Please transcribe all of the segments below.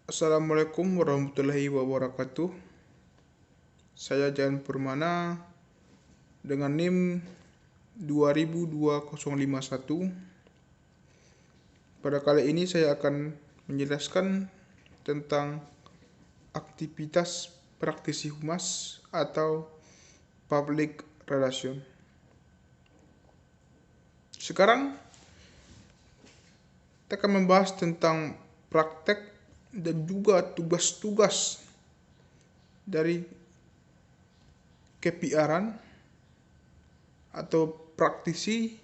Assalamualaikum warahmatullahi wabarakatuh. Saya Jan Permana dengan NIM 202051. Pada kali ini saya akan menjelaskan tentang aktivitas praktisi humas atau public relation. Sekarang kita akan membahas tentang praktek dan juga tugas-tugas dari KPR-an atau praktisi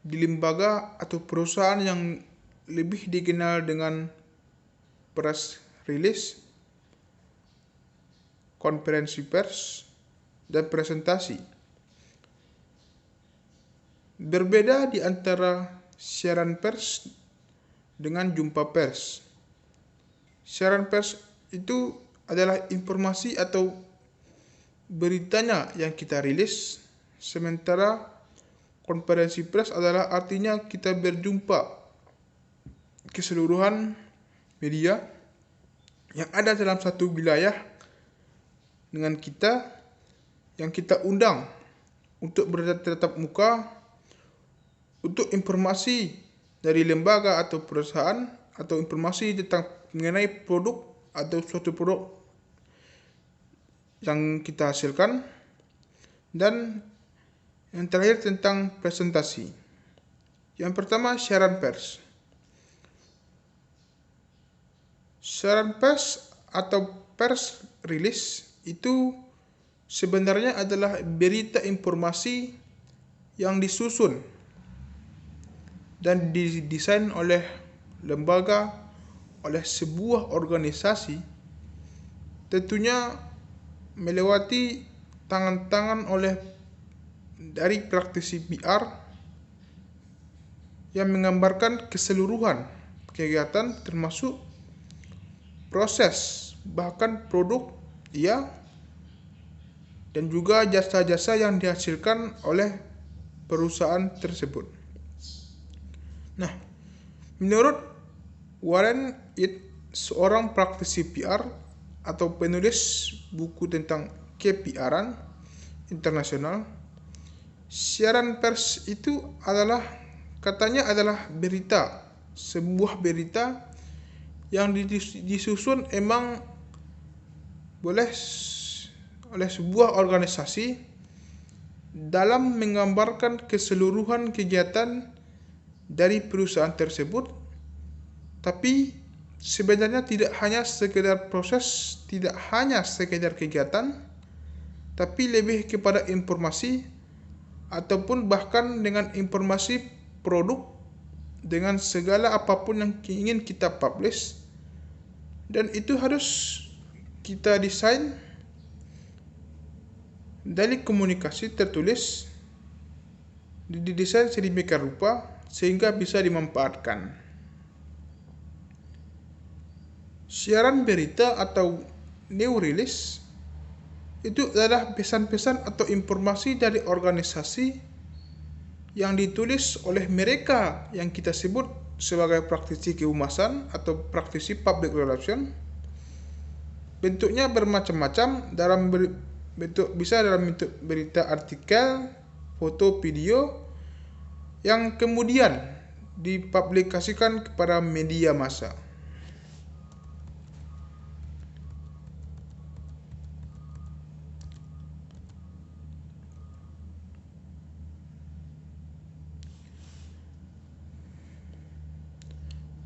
di lembaga atau perusahaan yang lebih dikenal dengan press release, konferensi pers, dan presentasi. Berbeda di antara siaran pers dengan jumpa pers. Siaran pers itu adalah informasi atau beritanya yang kita rilis, sementara konferensi pers adalah artinya kita berjumpa keseluruhan media yang ada dalam satu wilayah dengan kita yang kita undang untuk bertatap muka untuk informasi dari lembaga atau perusahaan atau informasi tentang mengenai produk atau suatu produk yang kita hasilkan, dan yang terakhir tentang presentasi. Yang pertama, siaran pers. Siaran pers atau pers release itu sebenarnya adalah berita informasi yang disusun dan didesain oleh lembaga, oleh sebuah organisasi, tentunya melewati tangan-tangan dari praktisi PR yang menggambarkan keseluruhan kegiatan termasuk proses, bahkan produk, dan juga jasa-jasa yang dihasilkan oleh perusahaan tersebut. Nah, menurut Warren It, seorang praktisi PR atau penulis buku tentang KPR-an internasional, siaran pers itu katanya adalah sebuah berita yang disusun emang boleh oleh sebuah organisasi dalam menggambarkan keseluruhan kegiatan dari perusahaan tersebut, tapi sebenarnya tidak hanya sekedar proses, tidak hanya sekedar kegiatan, tapi lebih kepada informasi ataupun bahkan dengan informasi produk dengan segala apapun yang ingin kita publish, dan itu harus kita desain dari komunikasi tertulis, didesain sedemikian rupa sehingga bisa dimanfaatkan. Siaran berita atau news release itu adalah pesan-pesan atau informasi dari organisasi yang ditulis oleh mereka yang kita sebut sebagai praktisi kehumasan atau praktisi public relation. Bentuknya bermacam-macam, bisa dalam bentuk berita artikel, foto, video yang kemudian dipublikasikan kepada media massa.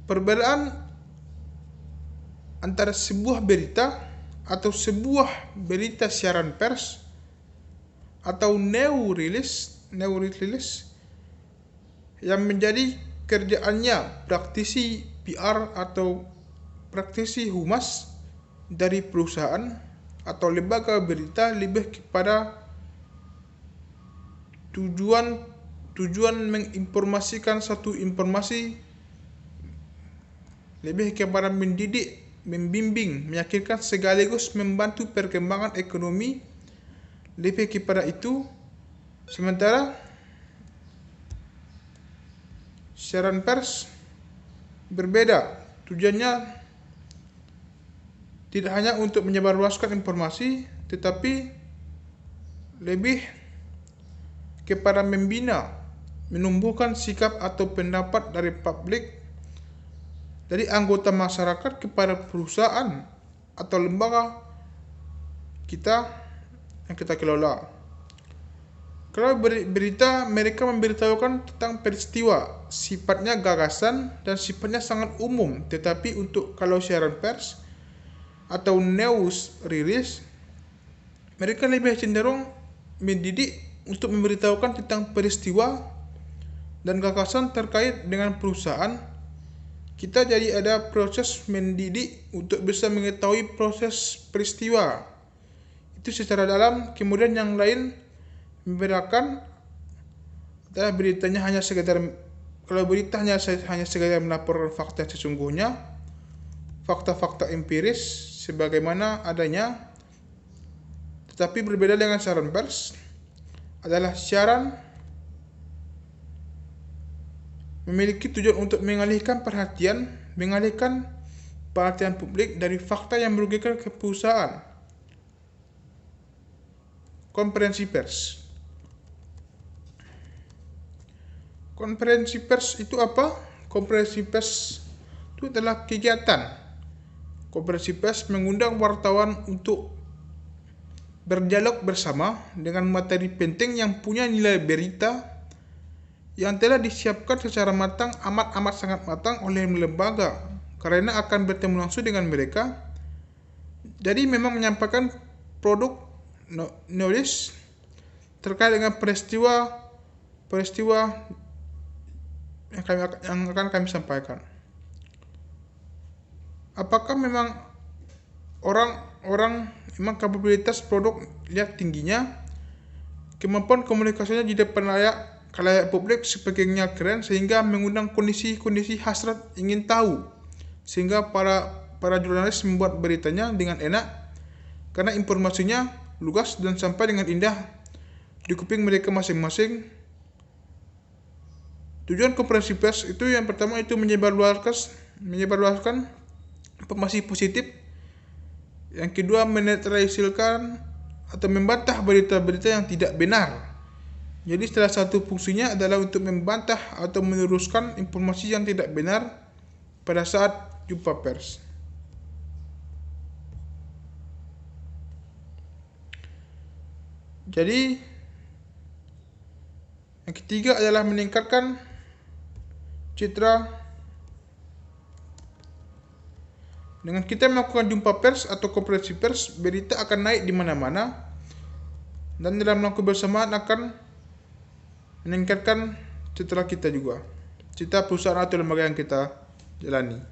Perbedaan antara sebuah berita atau sebuah berita siaran pers atau news release yang menjadi kerjaannya praktisi PR atau praktisi humas dari perusahaan atau lembaga berita lebih kepada tujuan menginformasikan satu informasi, lebih kepada mendidik, membimbing, meyakinkan sekaligus membantu perkembangan ekonomi, lebih kepada itu. Sementara siaran pers berbeda, tujuannya tidak hanya untuk menyebarluaskan informasi, tetapi lebih kepada membina, menumbuhkan sikap atau pendapat dari publik, dari anggota masyarakat kepada perusahaan atau lembaga kita yang kita kelola. Kalau berita, mereka memberitahukan tentang peristiwa, sifatnya gagasan dan sifatnya sangat umum. Tetapi untuk kalau siaran pers atau news release, mereka lebih cenderung mendidik untuk memberitahukan tentang peristiwa dan gagasan terkait dengan perusahaan. Kita jadi ada proses mendidik untuk bisa mengetahui proses peristiwa itu secara dalam. Kemudian yang lain membedakan adalah beritanya hanya sekedar, kalau berita hanya sekedar melaporkan fakta sesungguhnya, fakta-fakta empiris sebagaimana adanya. Tetapi berbeda dengan siaran pers adalah siaran memiliki tujuan untuk mengalihkan perhatian publik dari fakta yang merugikan ke perusahaan. Konferensi pers. Konferensi pers itu apa? Konferensi pers itu adalah kegiatan. Konferensi pers mengundang wartawan untuk berdialog bersama dengan materi penting yang punya nilai berita yang telah disiapkan secara matang, amat sangat matang oleh lembaga, karena akan bertemu langsung dengan mereka. Jadi memang menyampaikan produk knowledge terkait dengan peristiwa yang akan kami sampaikan. Apakah memang orang memang kapabilitas produk lihat tingginya, kemampuan komunikasinya di depan khalayak publik sebagainya keren, sehingga mengundang kondisi hasrat ingin tahu, sehingga para jurnalis membuat beritanya dengan enak karena informasinya lugas dan sampai dengan indah di kuping mereka masing-masing. Tujuan konferensi pers itu yang pertama itu menyebarluaskan informasi positif. Yang kedua, menetralisirkan atau membantah berita-berita yang tidak benar. Jadi salah satu fungsinya adalah untuk membantah atau meluruskan informasi yang tidak benar pada saat jumpa pers. Jadi yang ketiga adalah meningkatkan citra. Dengan kita melakukan jumpa pers atau konferensi pers, berita akan naik di mana-mana dan dalam melakukan bersamaan akan meningkatkan citra kita juga, citra perusahaan atau lembaga yang kita jalani.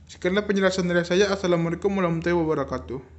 Sekianlah penjelasan dari saya. Assalamualaikum warahmatullahi wabarakatuh.